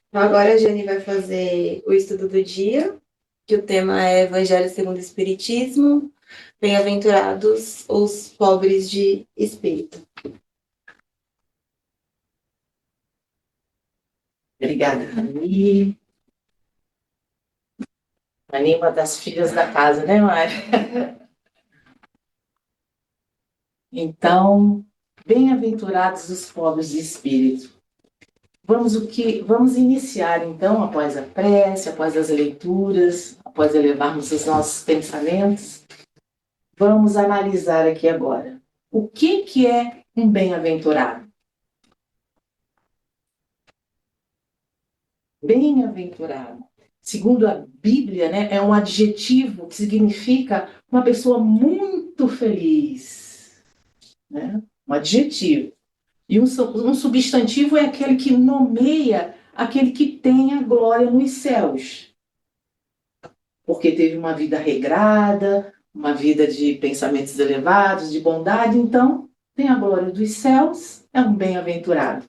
Então, agora a Jane vai fazer o estudo do dia, que o tema é Evangelho segundo o Espiritismo. Bem-aventurados os pobres de espírito. Obrigada, Rani. Rani é uma das filhas da casa, né, Mari? Então, bem-aventurados os pobres de espírito. Vamos iniciar, então, após a prece, após as leituras, após elevarmos os nossos pensamentos, vamos analisar aqui agora. O que é um bem-aventurado? Bem-aventurado, segundo a Bíblia, né, é um adjetivo que significa uma pessoa muito feliz, né? Um adjetivo. E um substantivo é aquele que nomeia aquele que tem a glória nos céus, porque teve uma vida regrada, uma vida de pensamentos elevados, de bondade, então tem a glória dos céus, é um bem-aventurado.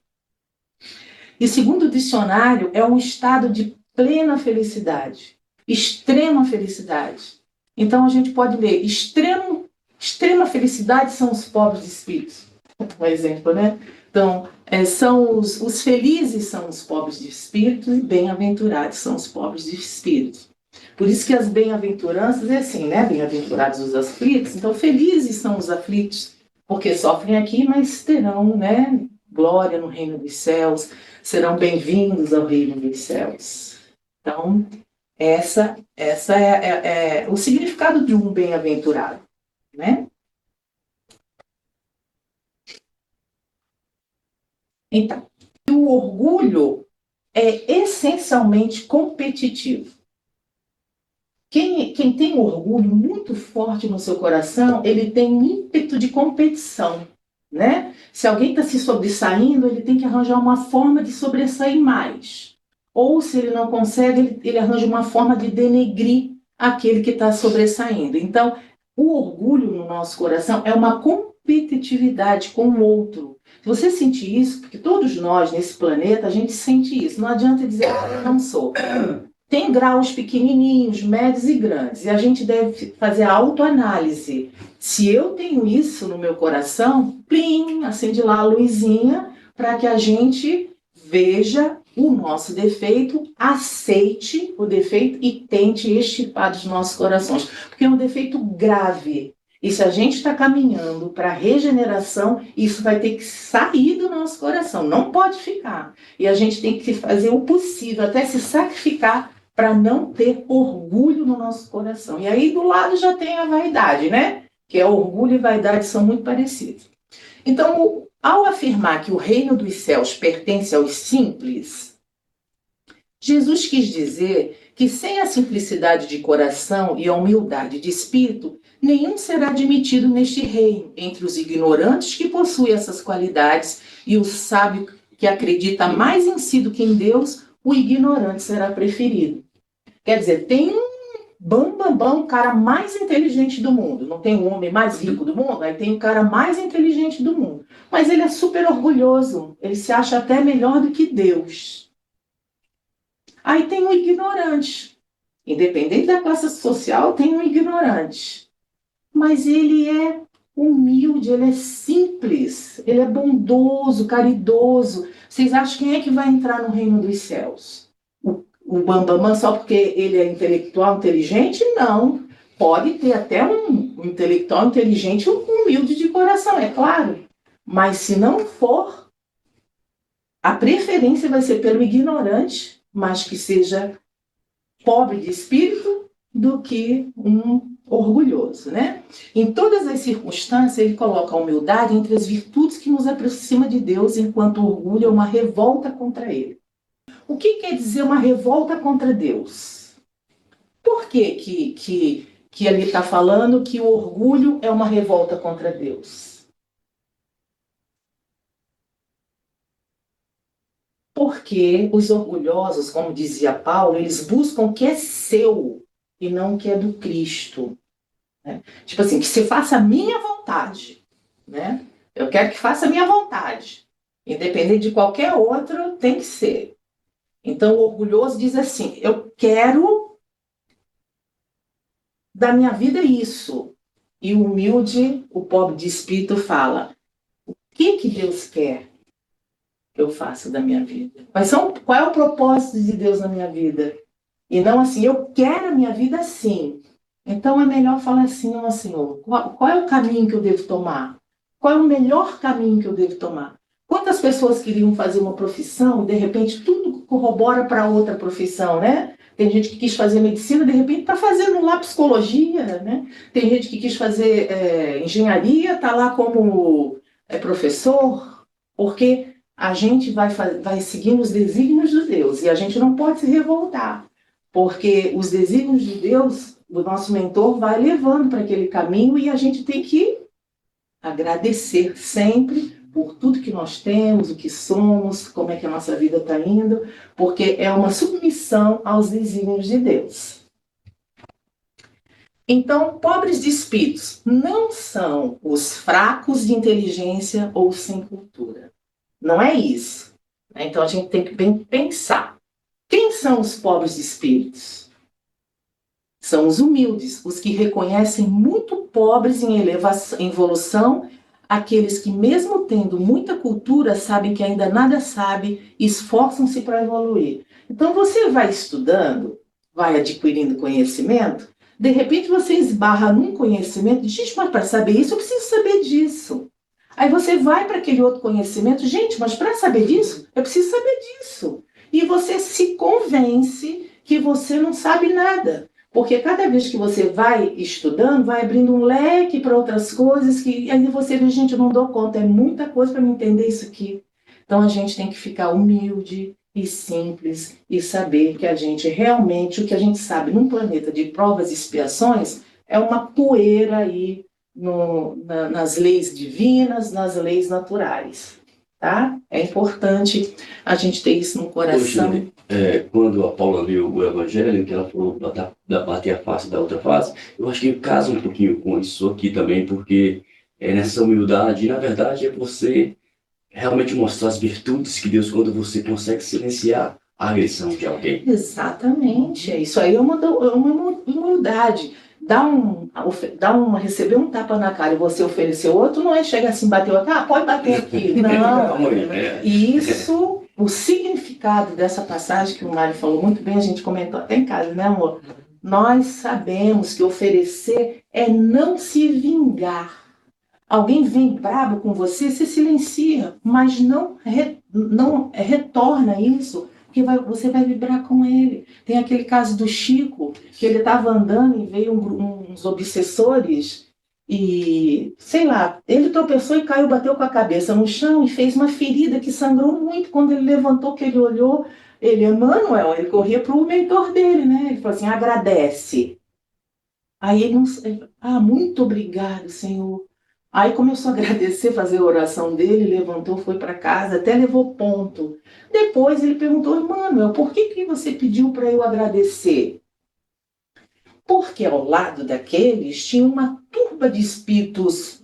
E segundo o dicionário, é um estado de plena felicidade, extrema felicidade. Então a gente pode ler, extrema felicidade são os pobres de espírito, um exemplo, né? Então, são os felizes são os pobres de espírito e bem-aventurados são os pobres de espírito. Por isso que as bem-aventuranças é assim, né? Bem-aventurados os aflitos, então felizes são os aflitos, porque sofrem aqui, mas terão, né, glória no reino dos céus, serão bem-vindos ao reino dos céus. Então, essa é o significado de um bem-aventurado, né? Então, o orgulho é essencialmente competitivo. Quem tem orgulho muito forte no seu coração, ele tem um ímpeto de competição, né? Se alguém está se sobressaindo, ele tem que arranjar uma forma de sobressair mais. Ou se ele não consegue, ele arranja uma forma de denegrir aquele que está sobressaindo. Então, o orgulho no nosso coração é uma competitividade com o outro. Se você sentir isso, porque todos nós nesse planeta, a gente sente isso. Não adianta dizer, eu não sou. Tem graus pequenininhos, médios e grandes, e a gente deve fazer a autoanálise. Se eu tenho isso no meu coração, plim, acende lá a luzinha para que a gente veja o nosso defeito, aceite o defeito e tente extirpar dos nossos corações, porque é um defeito grave. E se a gente está caminhando para a regeneração, isso vai ter que sair do nosso coração, não pode ficar. E a gente tem que fazer o possível, até se sacrificar para não ter orgulho no nosso coração. E aí do lado já tem a vaidade, né? Que é orgulho e vaidade são muito parecidos. Então, ao afirmar que o reino dos céus pertence aos simples, Jesus quis dizer que sem a simplicidade de coração e a humildade de espírito, nenhum será admitido neste reino, entre os ignorantes que possuem essas qualidades e o sábio que acredita mais em si do que em Deus, o ignorante será preferido. Quer dizer, tem um bam, o cara mais inteligente do mundo. Não tem o homem mais rico do mundo, aí tem o cara mais inteligente do mundo. Mas ele é super orgulhoso, ele se acha até melhor do que Deus. Aí tem o ignorante. Independente da classe social, tem um ignorante. Mas ele é humilde, ele é simples, ele é bondoso, caridoso. Vocês acham quem é que vai entrar no reino dos céus? O Bambamã só porque ele é intelectual inteligente? Não. Pode ter até um intelectual inteligente humilde de coração, é claro. Mas se não for, a preferência vai ser pelo ignorante, mas que seja pobre de espírito, do que um orgulhoso, né? Em todas as circunstâncias, ele coloca a humildade entre as virtudes que nos aproxima de Deus, enquanto o orgulho é uma revolta contra ele. O que quer dizer uma revolta contra Deus? Por que ele está falando que o orgulho é uma revolta contra Deus? Porque os orgulhosos, como dizia Paulo, eles buscam o que é seu e não o que é do Cristo. Né? Tipo assim, que se faça a minha vontade. Né? Eu quero que faça a minha vontade. Independente de qualquer outro, tem que ser. Então, o orgulhoso diz assim: eu quero da minha vida isso. E o humilde, o pobre de espírito, fala: o que Deus quer que eu faça da minha vida? Qual é o propósito de Deus na minha vida? E não assim, eu quero a minha vida assim. Então é melhor falar assim: ó Senhor, qual é o caminho que eu devo tomar? Qual é o melhor caminho que eu devo tomar? Quantas pessoas queriam fazer uma profissão e de repente tudo corrobora para outra profissão, né? Tem gente que quis fazer medicina, de repente está fazendo lá psicologia, né? Tem gente que quis fazer engenharia, está lá como professor, porque a gente vai seguindo os desígnios de Deus e a gente não pode se revoltar, porque os desígnios de Deus, o nosso mentor, vai levando para aquele caminho e a gente tem que agradecer sempre por tudo que nós temos, o que somos, como é que a nossa vida está indo, porque é uma submissão aos desígnios de Deus. Então, pobres de espíritos não são os fracos de inteligência ou sem cultura. Não é isso. Então, a gente tem que bem pensar. Quem são os pobres de espíritos? São os humildes, os que reconhecem muito pobres em evolução, aqueles que, mesmo tendo muita cultura, sabem que ainda nada sabe e esforçam-se para evoluir. Então, você vai estudando, vai adquirindo conhecimento, de repente você esbarra num conhecimento, gente, mas para saber isso, eu preciso saber disso. Aí você vai para aquele outro conhecimento, gente, mas para saber disso, eu preciso saber disso. E você se convence que você não sabe nada. Porque cada vez que você vai estudando, vai abrindo um leque para outras coisas, que aí você vê, gente, eu não dou conta, é muita coisa para me entender isso aqui. Então a gente tem que ficar humilde e simples e saber que a gente realmente, o que a gente sabe num planeta de provas e expiações, é uma poeira aí nas leis divinas, nas leis naturais. Tá? É importante a gente ter isso no coração. Hoje, quando a Paula leu o Evangelho, que ela falou da bater a face da outra face, eu acho que casa um pouquinho com isso aqui também, porque nessa humildade, na verdade, é você realmente mostrar as virtudes que Deus, quando você consegue silenciar a agressão de alguém. Exatamente, isso aí é uma humildade. Receber um tapa na cara e você oferecer outro, não é chegar assim, bater o outro, pode bater aqui. Não, isso, o significado dessa passagem que o Mário falou muito bem, a gente comentou até em casa, né, amor? Nós sabemos que oferecer é não se vingar. Alguém vem brabo com você, você silencia, mas não retorna isso, porque você vai vibrar com ele. Tem aquele caso do Chico, que ele estava andando e veio uns obsessores e, sei lá, ele tropeçou e caiu, bateu com a cabeça no chão e fez uma ferida que sangrou muito. Quando ele levantou, que ele olhou, Emmanuel, ele corria para o mentor dele, né? Ele falou assim, agradece. Aí ele, muito obrigado, Senhor. Aí começou a agradecer, fazer a oração dele, levantou, foi para casa, até levou ponto. Depois ele perguntou, Emmanuel, por que você pediu para eu agradecer? Porque ao lado daqueles tinha uma turba de espíritos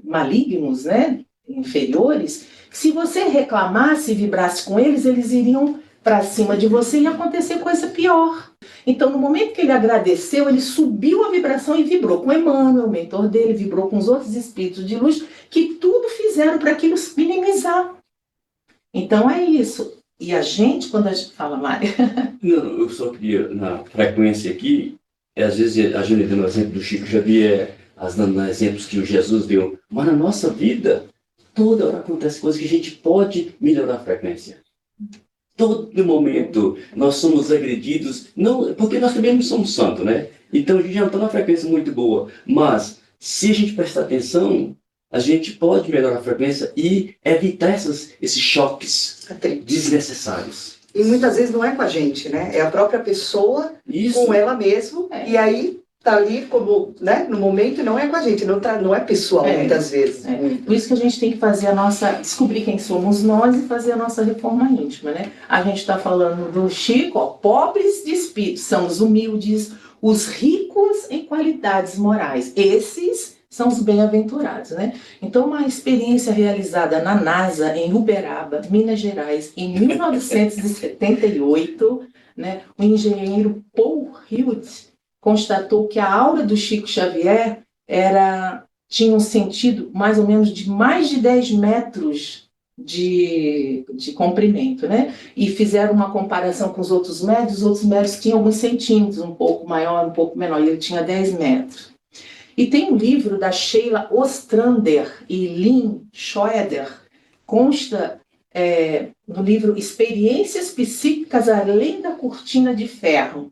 malignos, né, inferiores, que se você reclamasse e vibrasse com eles, eles iriam para cima de você e ia acontecer coisa pior. Então, no momento que ele agradeceu, ele subiu a vibração e vibrou com Emmanuel, o mentor dele, vibrou com os outros espíritos de luz, que tudo fizeram para aquilo minimizar. Então, é isso. E a gente, quando a gente fala, Mária... Não, eu só queria, na frequência aqui, às vezes a gente dando o exemplo do Chico Xavier, dando exemplos que o Jesus deu, mas na nossa vida, toda hora acontece coisas que a gente pode melhorar a frequência. Todo momento nós somos agredidos, não, porque nós também não somos santos, né? Então a gente já não está numa frequência muito boa, mas se a gente prestar atenção, a gente pode melhorar a frequência e evitar esses choques desnecessários. E muitas vezes não é com a gente, né? É a própria pessoa Isso. Com ela mesma, e aí tá ali como, né, no momento, não é com a gente, não é pessoal muitas vezes. Por isso que a gente tem que fazer descobrir quem somos nós e fazer a nossa reforma íntima, né? A gente está falando do Chico, pobres de espírito, são os humildes, os ricos em qualidades morais. Esses são os bem-aventurados, né? Então, uma experiência realizada na NASA, em Uberaba, Minas Gerais, em 1978, né, o engenheiro Paul Hewitt constatou que a aura do Chico Xavier tinha um sentido mais ou menos de mais de 10 metros de comprimento, né? E fizeram uma comparação com os outros médios tinham alguns centímetros, um pouco maior, um pouco menor, e ele tinha 10 metros. E tem um livro da Sheila Ostrander e Lynn Schroeder, consta no livro Experiências Psíquicas Além da Cortina de Ferro.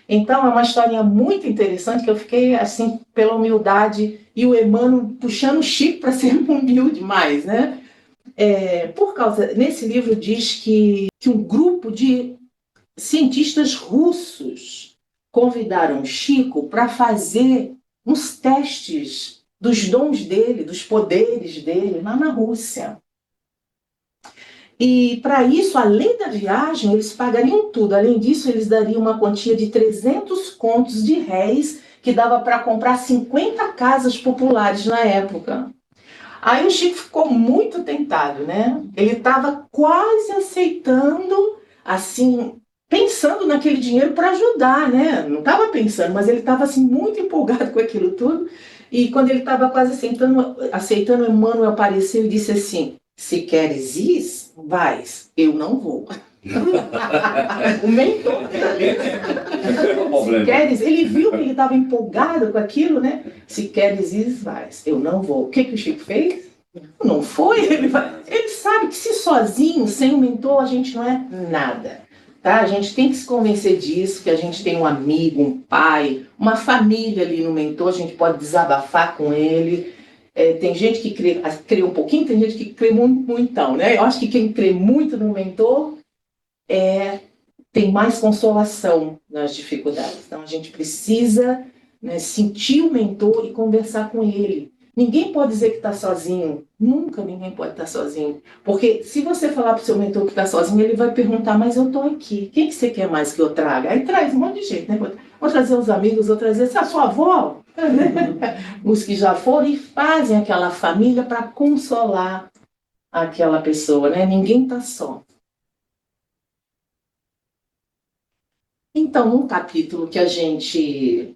Então, é uma historinha muito interessante que eu fiquei, assim, pela humildade, e o Emmanuel puxando o Chico para ser humilde mais, né? Nesse livro diz que um grupo de cientistas russos convidaram Chico para fazer uns testes dos dons dele, dos poderes dele, lá na Rússia. E para isso, além da viagem, eles pagariam tudo. Além disso, eles dariam uma quantia de 300 contos de réis, que dava para comprar 50 casas populares na época. Aí o Chico ficou muito tentado, né? Ele estava quase aceitando, assim, pensando naquele dinheiro para ajudar, né? Não estava pensando, mas ele estava assim, muito empolgado com aquilo tudo. E quando ele estava quase aceitando, Emmanuel apareceu e disse assim: se queres ir, vais, eu não vou. O mentor dele. Se queres, ele viu que ele estava empolgado com aquilo, né? Se queres ir, vais, eu não vou. O que o Chico fez? Não foi. Ele sabe que se sozinho, sem o mentor, a gente não é nada. Tá? A gente tem que se convencer disso, que a gente tem um amigo, um pai, uma família ali no mentor, a gente pode desabafar com ele. Tem gente que crê um pouquinho, tem gente que crê muito, então, né? Eu acho que quem crê muito no mentor tem mais consolação nas dificuldades. Então, a gente precisa, né, sentir o mentor e conversar com ele. Ninguém pode dizer que está sozinho. Nunca ninguém pode estar sozinho. Porque se você falar para o seu mentor que está sozinho, ele vai perguntar: mas eu estou aqui. Quem que você quer mais que eu traga? Aí traz um monte de gente, né? Vou trazer os amigos, vou trazer a sua avó. Os que já foram e fazem aquela família para consolar aquela pessoa, né? Ninguém está só. Então, no capítulo que a gente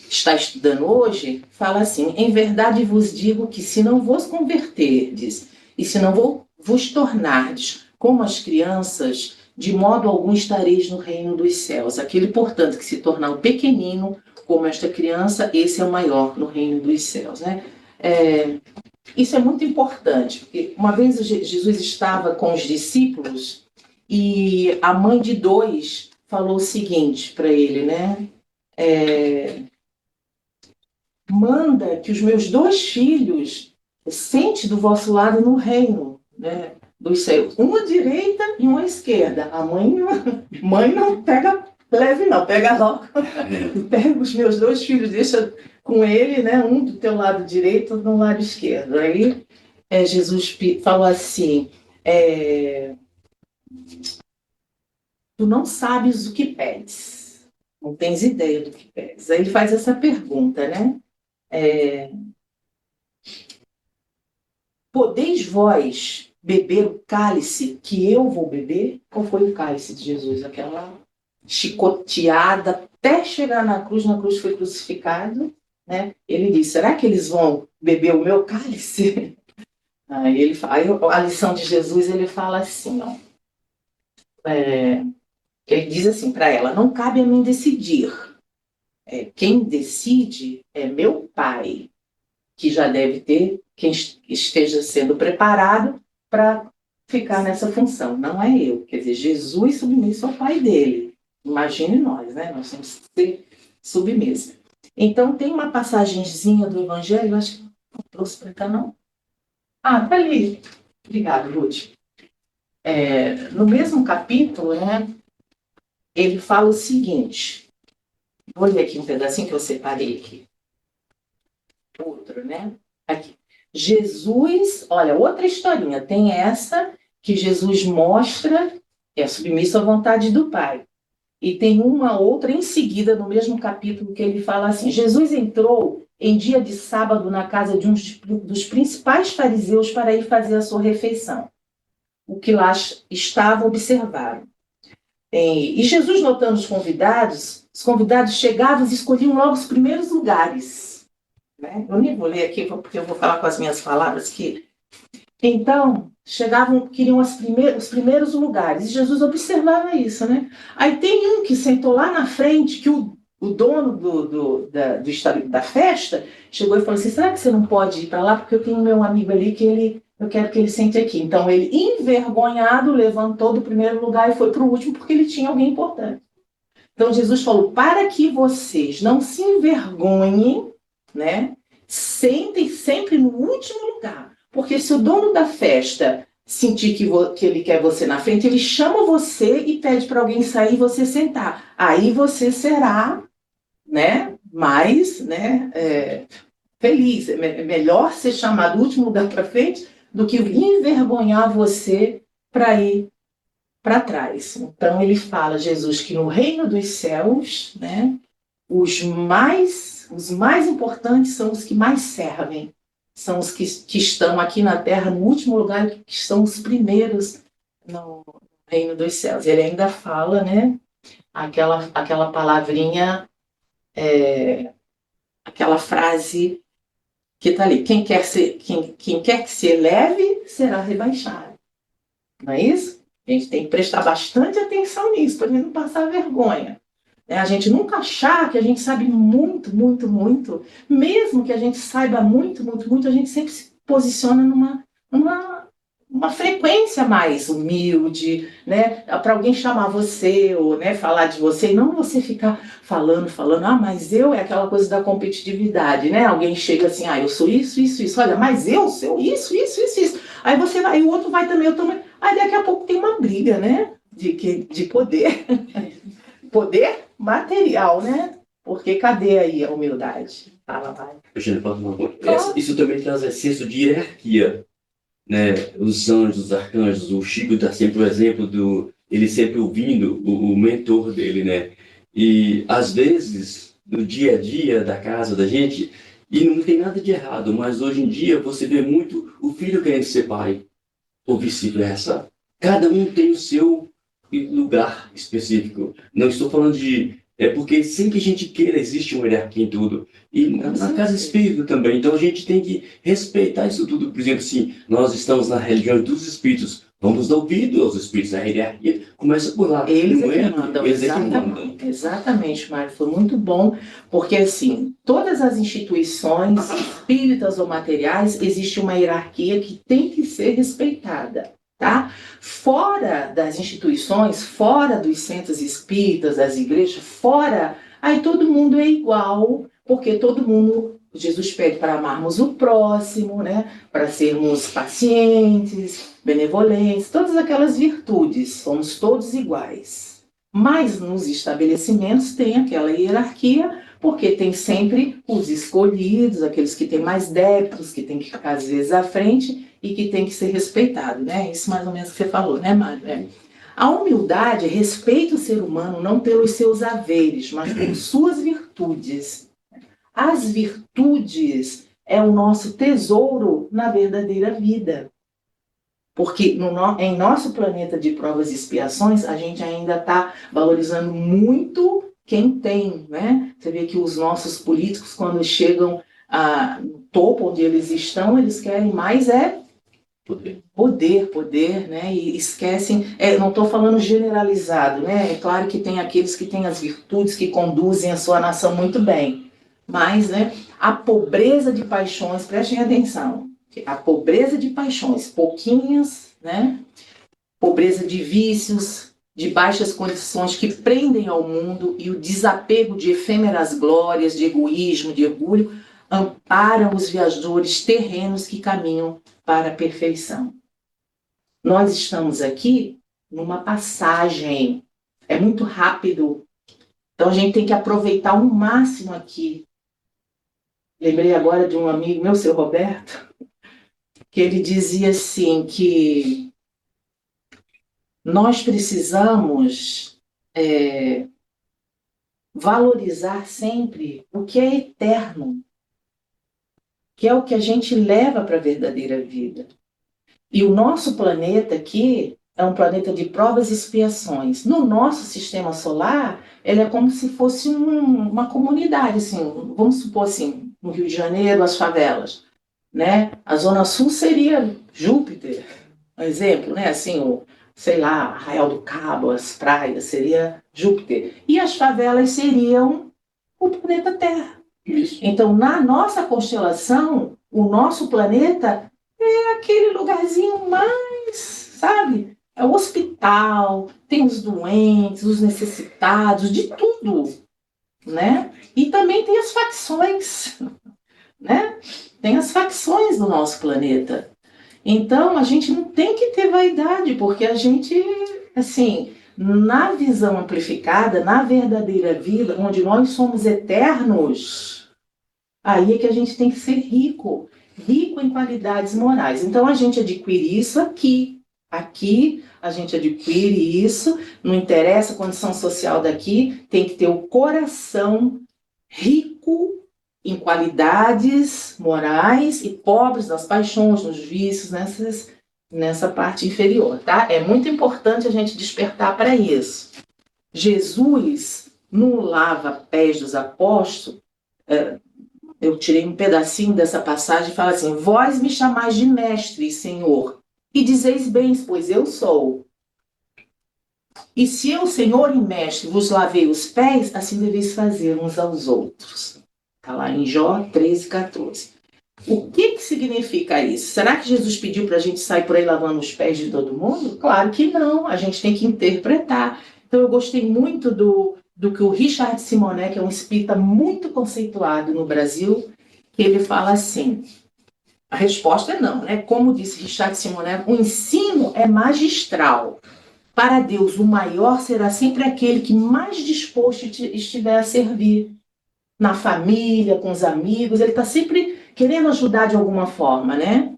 está estudando hoje, fala assim: em verdade vos digo que se não vos converterdes e se não vos tornardes como as crianças, de modo algum estareis no reino dos céus. Aquele, portanto, que se tornar um pequenino como esta criança, esse é o maior no reino dos céus, né? Isso é muito importante, porque uma vez Jesus estava com os discípulos e a mãe de dois falou o seguinte para ele, né? Manda que os meus 2 filhos sente do vosso lado no reino, né, dos céus. Um à direita e um à esquerda. A mãe não pega leve, não. Pega logo. Pega os meus 2 filhos, deixa com ele, né, um do teu lado direito, outro do lado esquerdo. Aí Jesus falou assim: tu não sabes o que pedes. Não tens ideia do que pedes. Aí ele faz essa pergunta, né? Podeis vós beber o cálice que eu vou beber? Qual foi o cálice de Jesus? Aquela chicoteada até chegar na cruz foi crucificado, né? Ele disse: será que eles vão beber o meu cálice? Aí a lição de Jesus, ele fala assim, ó, ele diz assim para ela: não cabe a mim decidir. Quem decide é meu Pai, que já deve ter quem esteja sendo preparado para ficar nessa função. Não é eu. Quer dizer, Jesus submisso ao Pai dele. Imagine nós, né? Nós temos que ser submissos. Então, tem uma passagenzinha do Evangelho, acho que não trouxe para cá, não. Ah, tá ali. Obrigado, Ruth. No mesmo capítulo, né, ele fala o seguinte. Vou ler aqui um pedacinho que eu separei aqui. Outro, né? Aqui. Jesus, olha, outra historinha. Tem essa que Jesus mostra, submisso à vontade do Pai. E tem uma outra em seguida, no mesmo capítulo, que ele fala assim: Jesus entrou em dia de sábado na casa de um dos principais fariseus para ir fazer a sua refeição. O que lá estava observaram. E Jesus, notando os convidados chegavam e escolhiam logo os primeiros lugares. Né? Eu nem vou ler aqui, porque eu vou falar com as minhas palavras que... Então, queriam os primeiros lugares. E Jesus observava isso, né? Aí tem um que sentou lá na frente, que o dono da festa chegou e falou assim, será que você não pode ir para lá? Porque eu tenho meu amigo ali que eu quero que ele sente aqui. Então ele, envergonhado, levantou do primeiro lugar e foi para o último, porque ele tinha alguém importante. Então Jesus falou, para que vocês não se envergonhem, né? Sentem sempre no último lugar. Porque se o dono da festa sentir que ele quer você na frente, ele chama você e pede para alguém sair e você sentar. Aí você será, né, mais, né, feliz. É melhor ser chamado do último lugar para frente do que envergonhar você para ir para trás. Então ele fala, Jesus, que no reino dos céus, né, os mais importantes são os que mais servem, são os que estão aqui na terra no último lugar, que são os primeiros no reino dos céus. Ele ainda fala, né, aquela palavrinha, aquela frase que está ali, quem quer que se eleve será rebaixado. Não é isso? A gente tem que prestar bastante atenção nisso, para a gente não passar vergonha. A gente nunca achar que a gente sabe muito, muito, muito. Mesmo que a gente saiba muito, muito, muito, a gente sempre se posiciona numa frequência mais humilde, né? Para alguém chamar você ou, né, falar de você, e não você ficar falando, mas eu, é aquela coisa da competitividade, né? Alguém chega assim, eu sou isso, isso, isso, olha, mas eu sou isso, isso, isso, isso. Aí você vai, e o outro vai também, eu também. Aí daqui a pouco tem uma briga, né? De poder. Poder material, né? Porque cadê aí a humildade? Fala, vai. Isso também traz excesso de hierarquia, né? Os anjos, os arcanjos, o Chico dá sempre o exemplo ele sempre ouvindo o mentor dele, né? E às vezes, no dia a dia da casa da gente, e não tem nada de errado, mas hoje em dia você vê muito o filho querendo ser pai, ou vice-versa. Cada um tem o seu lugar específico. Não estou falando de... É porque sem que a gente queira, existe uma hierarquia em tudo. E na casa espírita também. Então a gente tem que respeitar isso tudo. Por exemplo, assim, nós estamos na religião dos espíritos. Vamos dar ouvido aos espíritos. A hierarquia começa por lá. Eles não é que mandam. Eles é que mandam. Exatamente, Mário. Foi muito bom. Porque, assim, todas as instituições espíritas ou materiais, existe uma hierarquia que tem que ser respeitada. Tá? Fora das instituições, fora dos centros espíritas, das igrejas, fora, aí todo mundo é igual, porque todo mundo, Jesus pede para amarmos o próximo, né? Para sermos pacientes, benevolentes, todas aquelas virtudes, somos todos iguais. Mas nos estabelecimentos tem aquela hierarquia, porque tem sempre os escolhidos, aqueles que têm mais débitos, que têm que ficar às vezes à frente, e que tem que ser respeitado, né? Isso mais ou menos que você falou, né, Mário? A humildade respeita o ser humano não pelos seus haveres, mas por suas virtudes. As virtudes é o nosso tesouro na verdadeira vida. Porque em nosso planeta de provas e expiações, a gente ainda está valorizando muito quem tem, né? Você vê que os nossos políticos, quando chegam no topo onde eles estão, eles querem mais poder, né? E esquecem, não estou falando generalizado, né? É claro que tem aqueles que têm as virtudes que conduzem a sua nação muito bem, mas, né, a pobreza de paixões, prestem atenção, a pobreza de paixões, pouquinhas, né? Pobreza de vícios, de baixas condições que prendem ao mundo e o desapego de efêmeras glórias, de egoísmo, de orgulho, amparam os viajores terrenos que caminham para a perfeição. Nós estamos aqui numa passagem, é muito rápido, então a gente tem que aproveitar ao máximo aqui. Lembrei agora de um amigo meu, seu Roberto, que ele dizia assim, que nós precisamos valorizar sempre o que é eterno. que é o que a gente leva para a verdadeira vida. E o nosso planeta aqui é um planeta de provas e expiações. No nosso sistema solar, ele é como se fosse uma comunidade, assim, vamos supor assim, no Rio de Janeiro, as favelas, né? A Zona Sul seria Júpiter, um exemplo, né? Assim, sei lá, Arraial do Cabo, as praias, seria Júpiter. E as favelas seriam o planeta Terra. Isso. Então, na nossa constelação, o nosso planeta é aquele lugarzinho mais, sabe? É o hospital, tem os doentes, os necessitados, de tudo, né? E também tem as facções, né? Tem as facções do nosso planeta. Então, a gente não tem que ter vaidade, porque a gente, assim, na visão amplificada, na verdadeira vida, onde nós somos eternos, aí é que a gente tem que ser rico, rico em qualidades morais. Então, a gente adquire isso aqui. Aqui, a gente adquire isso, não interessa a condição social daqui, tem que ter o coração rico em qualidades morais e pobres nas paixões, nos vícios, nessa parte inferior, tá? É muito importante a gente despertar para isso. Jesus, no lava-pés dos apóstolos, eu tirei um pedacinho dessa passagem e fala assim: vós me chamais de mestre e senhor, e dizeis bem, pois eu sou. E se eu, senhor e mestre, vos lavei os pés, assim deveis fazer uns aos outros. Está lá em Jó 13:14. O que significa isso? Será que Jesus pediu para a gente sair por aí lavando os pés de todo mundo? Claro que não, a gente tem que interpretar. Então eu gostei muito do que o Richard Simonet, que é um espírita muito conceituado no Brasil, que ele fala assim, a resposta é não, né? Como disse Richard Simonet, o ensino é magistral. Para Deus, o maior será sempre aquele que mais disposto estiver a servir. Na família, com os amigos, ele está sempre querendo ajudar de alguma forma, né?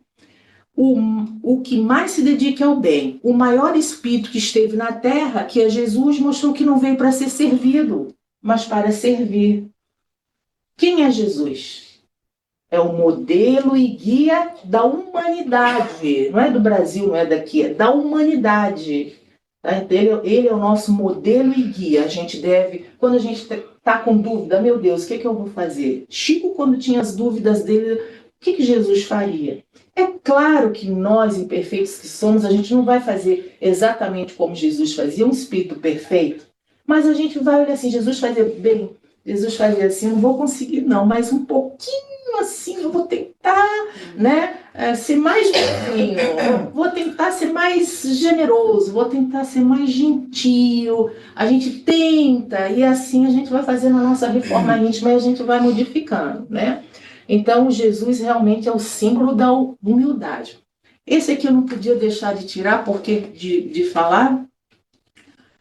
O que mais se dedica ao bem. O maior espírito que esteve na Terra, que é Jesus, mostrou que não veio para ser servido, mas para servir. Quem é Jesus? É o modelo e guia da humanidade. Não é do Brasil, não é daqui, é da humanidade. Tá? Então, ele é o nosso modelo e guia. A gente deve, quando a gente está com dúvida, meu Deus, o que eu vou fazer? Chico, quando tinha as dúvidas dele, o que Jesus faria? É claro que nós, imperfeitos que somos, a gente não vai fazer exatamente como Jesus fazia, um espírito perfeito, mas a gente vai olhar assim, Jesus fazia bem, Jesus fazia assim, eu não vou conseguir não, mas um pouquinho assim, eu vou tentar, né, ser mais bonzinho, vou tentar ser mais generoso, vou tentar ser mais gentil. A gente tenta e assim a gente vai fazendo a nossa reforma íntima e a gente vai modificando, né? Então Jesus realmente é o símbolo da humildade. Esse aqui eu não podia deixar de tirar porque de falar,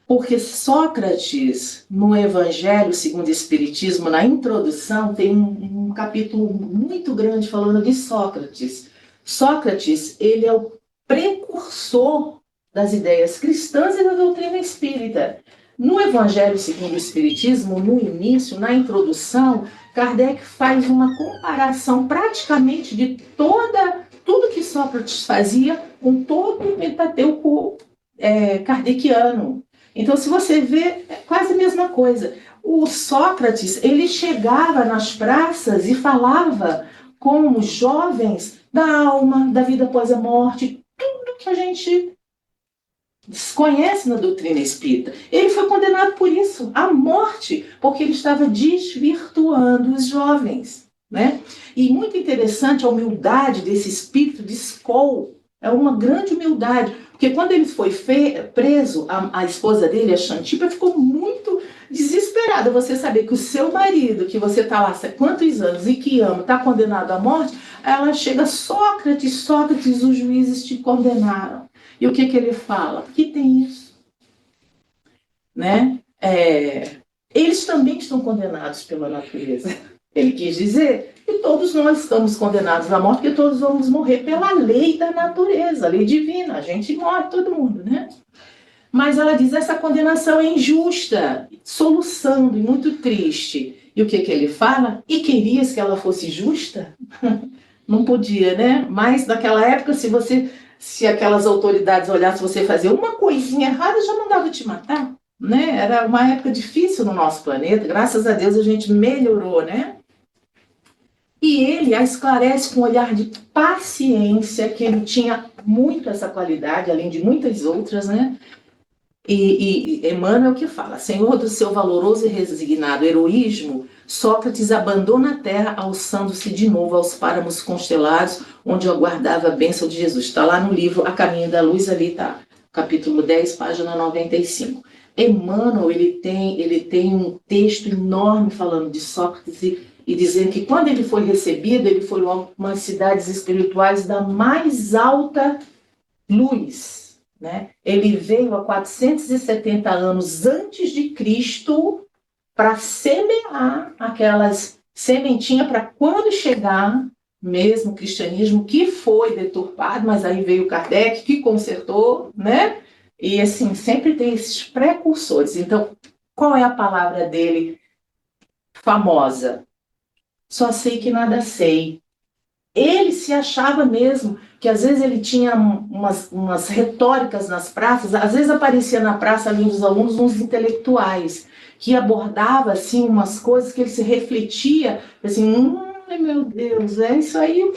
porque Sócrates, no Evangelho segundo o Espiritismo, na introdução, tem um capítulo muito grande falando de Sócrates. Sócrates, ele é o precursor das ideias cristãs e da doutrina espírita. No Evangelho segundo o Espiritismo, no início, na introdução, Kardec faz uma comparação praticamente de tudo que Sócrates fazia com todo o Pentateuco kardeciano. Então, se você vê, é quase a mesma coisa. O Sócrates, ele chegava nas praças e falava com os jovens da alma, da vida após a morte, tudo que a gente desconhece na doutrina espírita. Ele foi condenado por isso, à morte, porque ele estava desvirtuando os jovens, né? E muito interessante a humildade desse espírito de Skoll. É uma grande humildade, porque quando ele foi preso, a esposa dele, a Xantipa, ficou muito desesperada. Você saber que o seu marido, que você está lá há quantos anos e que ama, está condenado à morte, ela chega, Sócrates, os juízes te condenaram. E o que ele fala? Que tem isso, né? Eles também estão condenados pela natureza. Ele quis dizer que todos nós estamos condenados à morte, porque todos vamos morrer pela lei da natureza, a lei divina. A gente morre, todo mundo, né? Mas ela diz, essa condenação é injusta, soluçando e muito triste. E o que ele fala? E querias que ela fosse justa? não podia, né? Mas naquela época, se aquelas autoridades olhassem você fazer uma coisinha errada, já mandavam te matar, né? Era uma época difícil no nosso planeta. Graças a Deus a gente melhorou, né? E ele a esclarece com um olhar de paciência, que ele tinha muito essa qualidade, além de muitas outras, né? E Emmanuel que fala: Senhor do seu valoroso e resignado heroísmo, Sócrates abandona a terra, alçando-se de novo aos páramos constelados, onde aguardava a bênção de Jesus. Está lá no livro A Caminho da Luz, ali está, capítulo 10, página 95. Emmanuel, ele tem um texto enorme falando de Sócrates e dizendo que quando ele foi recebido, ele foi a umas cidades espirituais da mais alta luz, né? Ele veio há 470 anos antes de Cristo para semear aquelas sementinhas para quando chegar mesmo o cristianismo, que foi deturpado, mas aí veio Kardec, que consertou, né? E assim, sempre tem esses precursores. Então, qual é a palavra dele famosa? Só sei que nada sei. Ele se achava mesmo que às vezes ele tinha umas retóricas nas praças, às vezes aparecia na praça ali dos alunos uns intelectuais, que abordava assim umas coisas que ele se refletia, assim, meu Deus, é isso aí,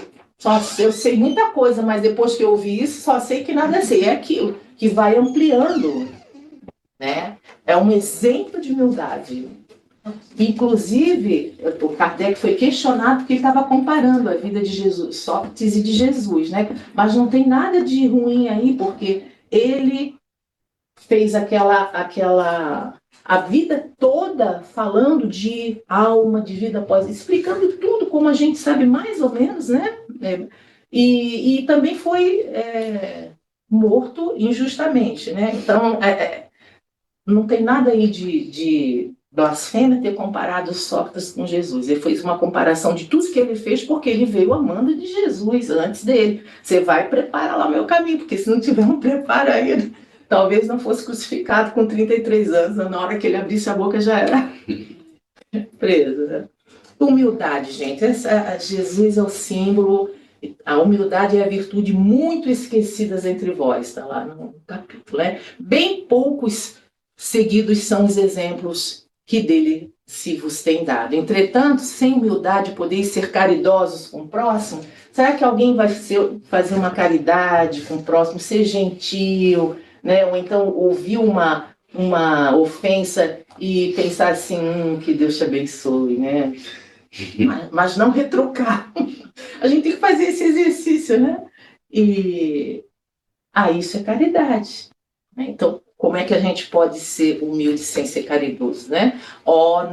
eu sei muita coisa, mas depois que eu ouvi isso, só sei que nada sei, é aquilo que vai ampliando, né? É um exemplo de humildade. Inclusive, o Kardec foi questionado porque ele estava comparando a vida de Jesus, Sócrates e de Jesus, né? Mas não tem nada de ruim aí, porque ele fez a vida toda falando de alma, de vida após, explicando tudo como a gente sabe mais ou menos, né? E também foi morto injustamente, né? Então, não tem nada aí de blasfêmia ter comparado Sócrates com Jesus. Ele fez uma comparação de tudo que ele fez porque ele veio amando de Jesus antes dele. Você vai preparar lá o meu caminho, porque se não tiver um preparo ainda, talvez não fosse crucificado com 33 anos. Na hora que ele abrisse a boca já era preso, né? Humildade, gente. Jesus é o símbolo. A humildade é a virtude muito esquecidas entre vós. Está lá no capítulo, né? Bem poucos seguidos são os exemplos que dele se vos tem dado. Entretanto, sem humildade podeis ser caridosos com o próximo. Será que alguém vai fazer uma caridade com o próximo, ser gentil, né? Ou então ouvir uma ofensa e pensar assim, que Deus te abençoe, né? Mas não retrucar. A gente tem que fazer esse exercício, né? Isso é caridade. Então, como é que a gente pode ser humilde sem ser caridoso, né?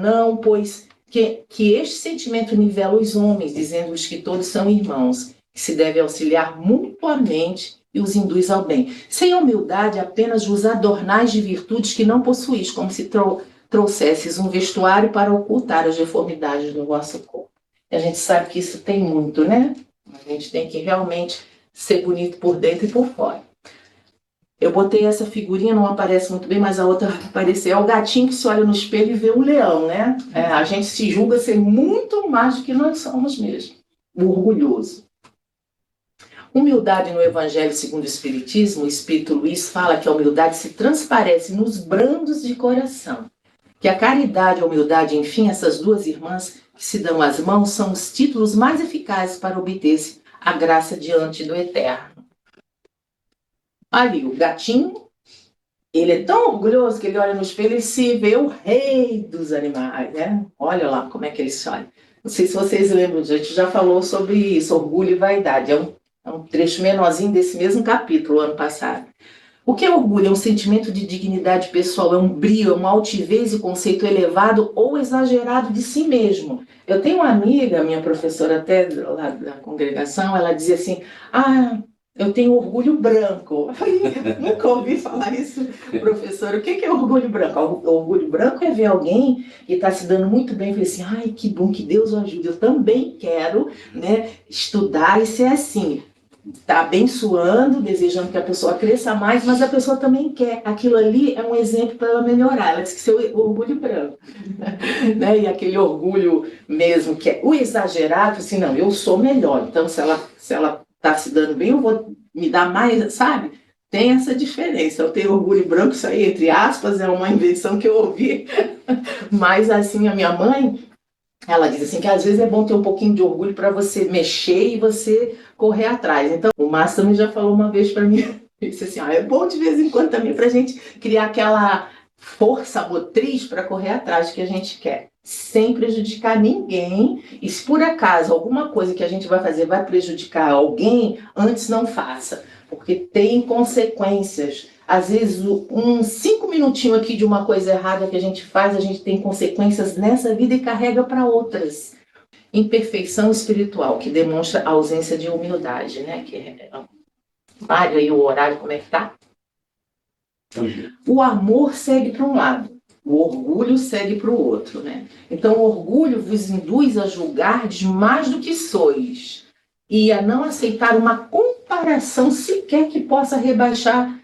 Não, pois que este sentimento nivela os homens, dizendo-os que todos são irmãos, que se deve auxiliar mutuamente e os induz ao bem. Sem humildade, apenas vos adornais de virtudes que não possuís, como se trouxesses um vestuário para ocultar as deformidades do vosso corpo. E a gente sabe que isso tem muito, né? A gente tem que realmente ser bonito por dentro e por fora. Eu botei essa figurinha, não aparece muito bem, mas a outra apareceu. É o gatinho que se olha no espelho e vê um leão, né? A gente se julga ser muito mais do que nós somos mesmo. O orgulhoso. Humildade no Evangelho segundo o Espiritismo, o Espírito Luiz fala que a humildade se transparece nos brandos de coração. Que a caridade e a humildade, enfim, essas duas irmãs que se dão as mãos, são os títulos mais eficazes para obter-se a graça diante do Eterno. Ali, o gatinho, ele é tão orgulhoso que ele olha no espelho e se vê o rei dos animais, né? Olha lá como é que ele se olha. Não sei se vocês lembram, a gente já falou sobre isso, orgulho e vaidade. É um trecho menorzinho desse mesmo capítulo, ano passado. O que é orgulho? É um sentimento de dignidade pessoal, é um brio, é uma altivez e conceito elevado ou exagerado de si mesmo. Eu tenho uma amiga, minha professora até lá da congregação, ela dizia assim, eu tenho orgulho branco. Eu falei, nunca ouvi falar isso, professora. O que é orgulho branco? O orgulho branco é ver alguém que está se dando muito bem. Eu falei assim, que bom, que Deus o ajude. Eu também quero, né, estudar e ser assim. está abençoando, desejando que a pessoa cresça mais, mas a pessoa também quer. Aquilo ali é um exemplo para ela melhorar. Ela diz que seu orgulho branco. Né? E aquele orgulho mesmo, que é o exagerado, assim, não, eu sou melhor. Então, se ela está se dando bem, eu vou me dar mais, sabe? Tem essa diferença. Eu tenho orgulho branco, isso aí, entre aspas, é uma invenção que eu ouvi. Mas, assim, a minha mãe, ela diz assim que às vezes é bom ter um pouquinho de orgulho para você mexer e você correr atrás. Então, o Márcio também já falou uma vez para mim, ele disse assim, é bom de vez em quando também para a gente criar aquela força motriz para correr atrás do que a gente quer. Sem prejudicar ninguém. E se por acaso alguma coisa que a gente vai fazer vai prejudicar alguém, antes não faça. Porque tem consequências. Às vezes, 5 minutinhos aqui de uma coisa errada que a gente faz, a gente tem consequências nessa vida e carrega para outras. Imperfeição espiritual, que demonstra a ausência de humildade, né? Que Mário, aí o horário, como é que tá? O amor segue para um lado, o orgulho segue para o outro, né? Então, o orgulho vos induz a julgar mais do que sois e a não aceitar uma comparação sequer que possa rebaixar,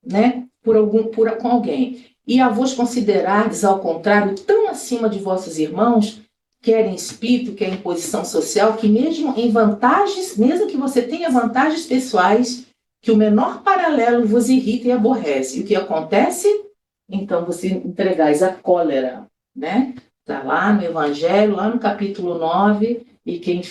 né, com alguém. E a vos considerardes, ao contrário, tão acima de vossos irmãos, quer em espírito, quer em posição social, que mesmo em vantagens, mesmo que você tenha vantagens pessoais, que o menor paralelo vos irrita e aborrece. E o que acontece? Então, você entregais a cólera, né? Está lá no Evangelho, lá no capítulo 9, e quem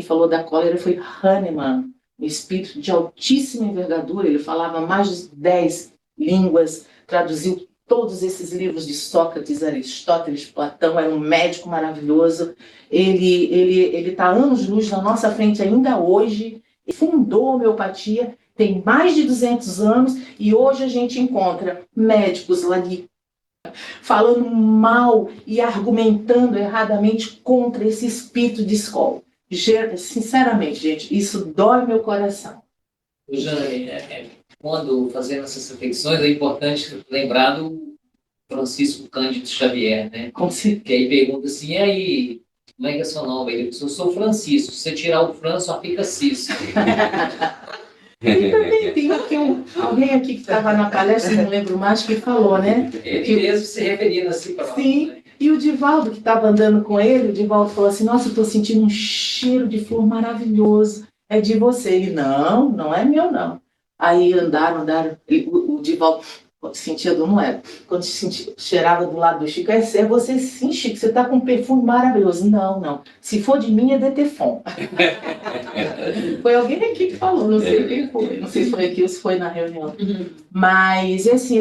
falou da cólera foi Hahnemann, um espírito de altíssima envergadura. Ele falava mais de 10 línguas, traduziu todos esses livros de Sócrates, Aristóteles, Platão, era um médico maravilhoso. Ele está anos-luz na nossa frente ainda hoje, fundou a homeopatia, tem mais de 200 anos, e hoje a gente encontra médicos lá falando mal e argumentando erradamente contra esse espírito de escola. Sinceramente, gente, isso dói meu coração. Jane, quando fazendo essas reflexões, é importante lembrar do Francisco Cândido Xavier, né? Que aí pergunta assim, e aí, como é que é seu nome? Ele diz, eu sou Francisco, se você tirar o Fran, só fica Cisco. E também tem aqui alguém aqui que estava na palestra, não lembro mais, que falou, né? Ele mesmo se referindo assim para sim, né? E o Divaldo, que estava andando com ele, o Divaldo falou assim, nossa, eu estou sentindo um cheiro de flor maravilhoso, é de você. Ele, não é meu, não. Aí andaram, o Divaldo sentia do não era. Quando cheirava do lado do Chico, é você sim, Chico, você está com um perfume maravilhoso. Não. Se for de mim, é Detefon. Foi alguém aqui que falou, não sei quem foi. Não sei se foi aqui ou se foi na reunião. Mas, assim,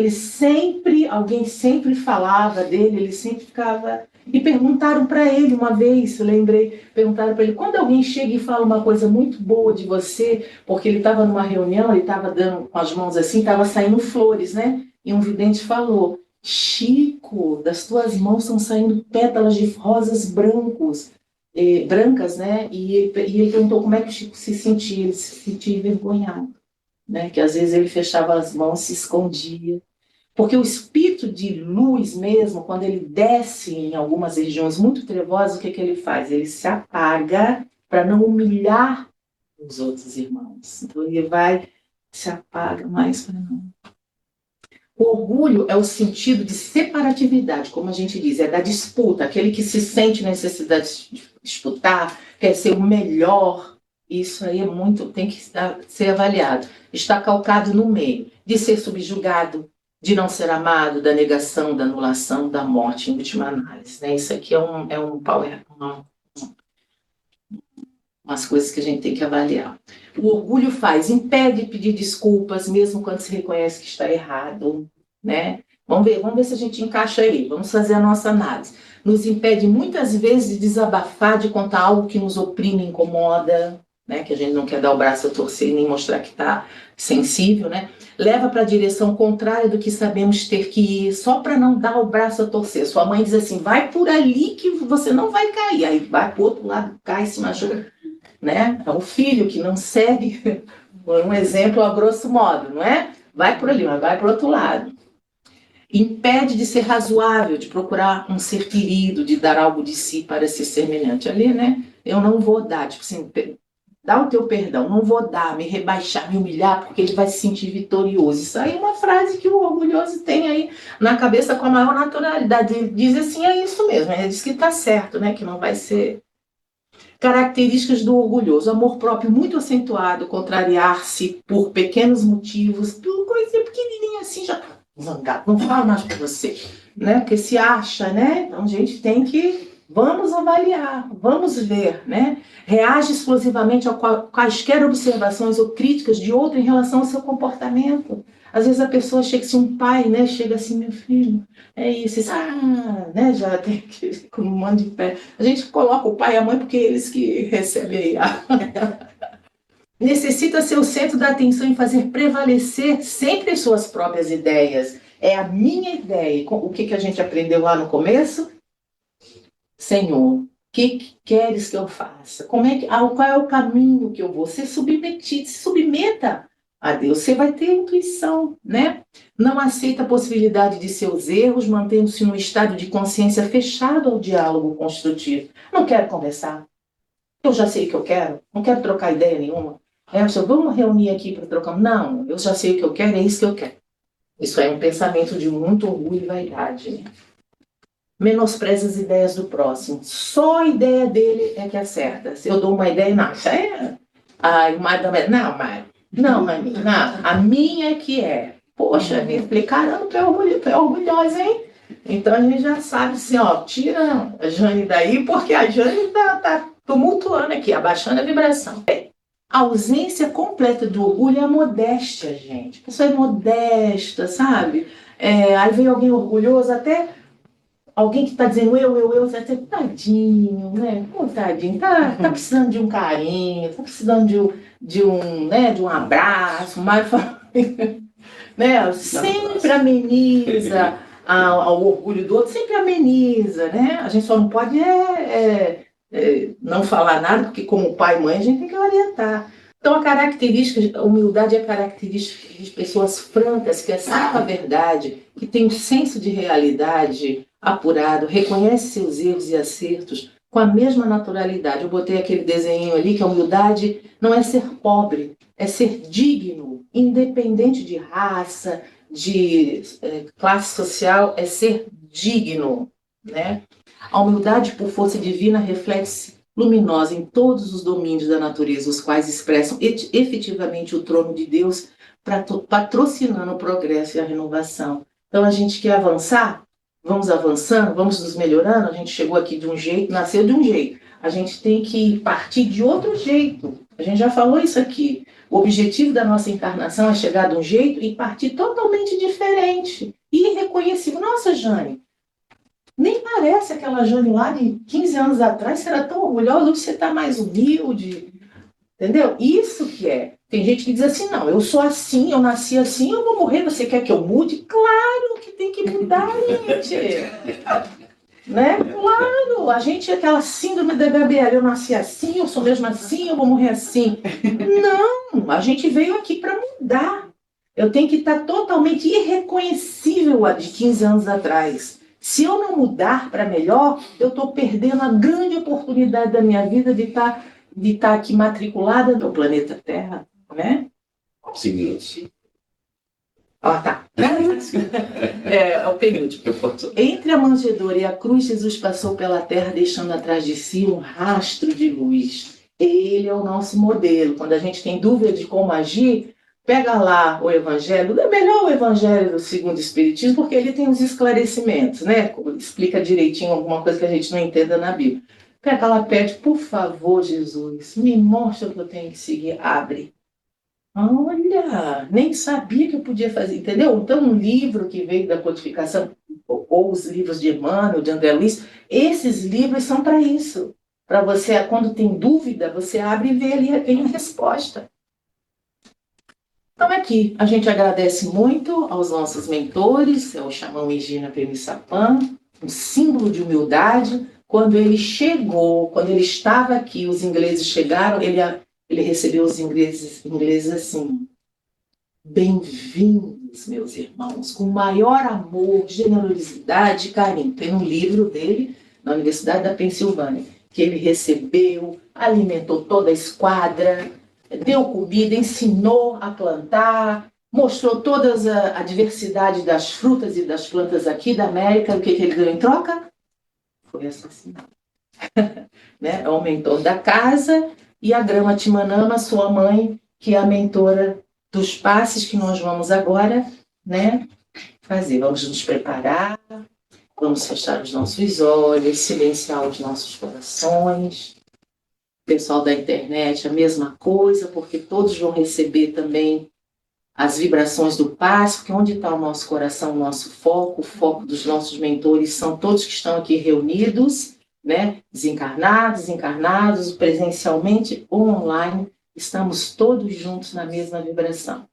alguém sempre falava dele, ele sempre ficava... E perguntaram para ele uma vez, eu lembrei, perguntaram para ele, quando alguém chega e fala uma coisa muito boa de você, porque ele estava numa reunião, ele estava dando com as mãos assim, estava saindo flores, né? E um vidente falou, Chico, das tuas mãos estão saindo pétalas de rosas brancas, né? E ele perguntou como é que o Chico se sentia, ele se sentia envergonhado, né? Que às vezes ele fechava as mãos, se escondia. Porque o espírito de luz mesmo, quando ele desce em algumas regiões muito trevosas, o que ele faz? Ele se apaga para não humilhar os outros irmãos. Então ele se apaga mais para não. O orgulho é o sentido de separatividade, como a gente diz, é da disputa, aquele que se sente necessidade de disputar, quer ser o melhor. Isso aí tem que ser avaliado. Está calcado no meio, de ser subjugado, de não ser amado, da negação, da anulação, da morte, em última análise. Né? Isso aqui é umas coisas que a gente tem que avaliar. O orgulho impede de pedir desculpas, mesmo quando se reconhece que está errado. Né? Vamos ver se a gente encaixa aí, vamos fazer a nossa análise. Nos impede muitas vezes de desabafar, de contar algo que nos oprime, incomoda, né? Que a gente não quer dar o braço a torcer nem mostrar que está sensível, né? Leva para a direção contrária do que sabemos ter que ir, só para não dar o braço a torcer. Sua mãe diz assim, vai por ali que você não vai cair. Aí vai para o outro lado, cai, se machuca. Né? É o filho que não segue, um exemplo a grosso modo, não é? Vai por ali, mas vai para o outro lado. Impede de ser razoável, de procurar um ser querido, de dar algo de si para ser semelhante. Ali, né? Eu não vou dar, tipo assim, dá o teu perdão, não vou dar, me rebaixar, me humilhar, porque ele vai se sentir vitorioso. Isso aí é uma frase que o orgulhoso tem aí na cabeça com a maior naturalidade. Ele diz assim, é isso mesmo, ele diz que está certo, né? Que não vai ser... Características do orgulhoso: amor próprio muito acentuado, contrariar-se por pequenos motivos, por coisinha pequenininha assim, já tá zangado, não fala mais com você, né? Porque se acha, né? Então a gente tem que, vamos avaliar, vamos ver, né? Reage explosivamente a quaisquer observações ou críticas de outro em relação ao seu comportamento. Às vezes a pessoa chega, se um pai, né, chega assim, meu filho, é isso, né, já tem que com um monte de pé. A gente coloca o pai e a mãe porque eles que recebem a... Necessita ser o centro da atenção e fazer prevalecer sempre as suas próprias ideias. É a minha ideia. O que a gente aprendeu lá no começo? Senhor, o que queres que eu faça? Qual é o caminho que eu vou? Se submeta a Deus, você vai ter intuição, né? Não aceita a possibilidade de seus erros, mantendo-se num estado de consciência fechado ao diálogo construtivo. Não quero conversar. Eu já sei o que eu quero. Não quero trocar ideia nenhuma. Vamos reunir aqui para trocar. Não, eu já sei o que eu quero, é isso que eu quero. Isso é um pensamento de muito orgulho e vaidade, né? Menospreza as ideias do próximo. Só a ideia dele é que é certa. Se eu dou uma ideia, não, isso é... Ai, Mário, não, a minha é que é. Poxa, me explicaram, tu é orgulhosa, hein? Então a gente já sabe assim, ó, tira a Jane daí, porque a Jane tá tumultuando aqui, abaixando a vibração. A ausência completa do orgulho é a modéstia, gente. A pessoa é modesta, sabe? Aí vem alguém orgulhoso, até alguém que está dizendo eu, você até tadinho, né? Pô, tadinho, tá precisando de um carinho, tá precisando de um abraço, mas né? Sempre ameniza ao orgulho do outro, sempre ameniza, né? A gente só não pode não falar nada, porque como pai e mãe a gente tem que orientar. Então a humildade é característica de pessoas francas, que aceitam a verdade, que têm um senso de realidade apurado, reconhece seus erros e acertos com a mesma naturalidade. Eu botei aquele desenho ali que a humildade não é ser pobre, é ser digno, independente de raça, de classe social, é ser digno, né? A humildade, por força divina, reflete-se luminosa em todos os domínios da natureza, os quais expressam efetivamente o trono de Deus, patrocinando o progresso e a renovação. Então, a gente quer avançar, vamos avançando, vamos nos melhorando. A gente chegou aqui de um jeito, nasceu de um jeito. A gente tem que partir de outro jeito. A gente já falou isso aqui. O objetivo da nossa encarnação é chegar de um jeito e partir totalmente diferente. Irreconhecível. Nossa, Jane, nem parece aquela Jane lá de 15 anos atrás, você era tão orgulhosa, hoje você está mais humilde, entendeu? Isso que é. Tem gente que diz assim, não, eu sou assim, eu nasci assim, eu vou morrer, você quer que eu mude? Claro que tem que mudar, gente. Né? Claro, a gente é aquela síndrome da Gabriela, eu nasci assim, eu sou mesmo assim, eu vou morrer assim. Não, a gente veio aqui para mudar. Eu tenho que estar totalmente irreconhecível a de 15 anos atrás. Se eu não mudar para melhor, eu estou perdendo a grande oportunidade da minha vida de estar aqui matriculada no planeta Terra, né? Seguinte. Tá. É o penúltimo. Entre a manjedoura e a cruz, Jesus passou pela terra, deixando atrás de si um rastro de luz. Ele é o nosso modelo. Quando a gente tem dúvida de como agir, pega lá o Evangelho, é melhor o Evangelho do Segundo Espiritismo, porque ele tem os esclarecimentos, né? Explica direitinho alguma coisa que a gente não entenda na Bíblia. Pega lá, pede, por favor, Jesus, me mostra o que eu tenho que seguir. Abre. Olha, nem sabia que eu podia fazer, entendeu? Então, um livro que veio da codificação, ou os livros de Emmanuel, de André Luiz, esses livros são para isso. Para você, quando tem dúvida, você abre e vê ali, tem a resposta. Então, aqui, a gente agradece muito aos nossos mentores, ao Xamã Egina Pemissapan, um símbolo de humildade. Quando ele chegou, quando ele estava aqui, os ingleses chegaram, ele recebeu os ingleses assim: bem-vindos, meus irmãos, com maior amor, generosidade e carinho. Tem um livro dele na Universidade da Pensilvânia. que ele recebeu, alimentou toda a esquadra, deu comida, ensinou a plantar, mostrou toda a diversidade das frutas e das plantas aqui da América. O que ele deu em troca? Foi assassinado. Né? É o mentor da casa, e a Grama Timanama, sua mãe, que é a mentora dos passes que nós vamos agora, né, fazer. Vamos nos preparar, vamos fechar os nossos olhos, silenciar os nossos corações. Pessoal da internet, a mesma coisa, porque todos vão receber também as vibrações do passe, porque onde está o nosso coração, o nosso foco, o foco dos nossos mentores são todos que estão aqui reunidos, né? Desencarnados, encarnados, presencialmente ou online, estamos todos juntos na mesma vibração.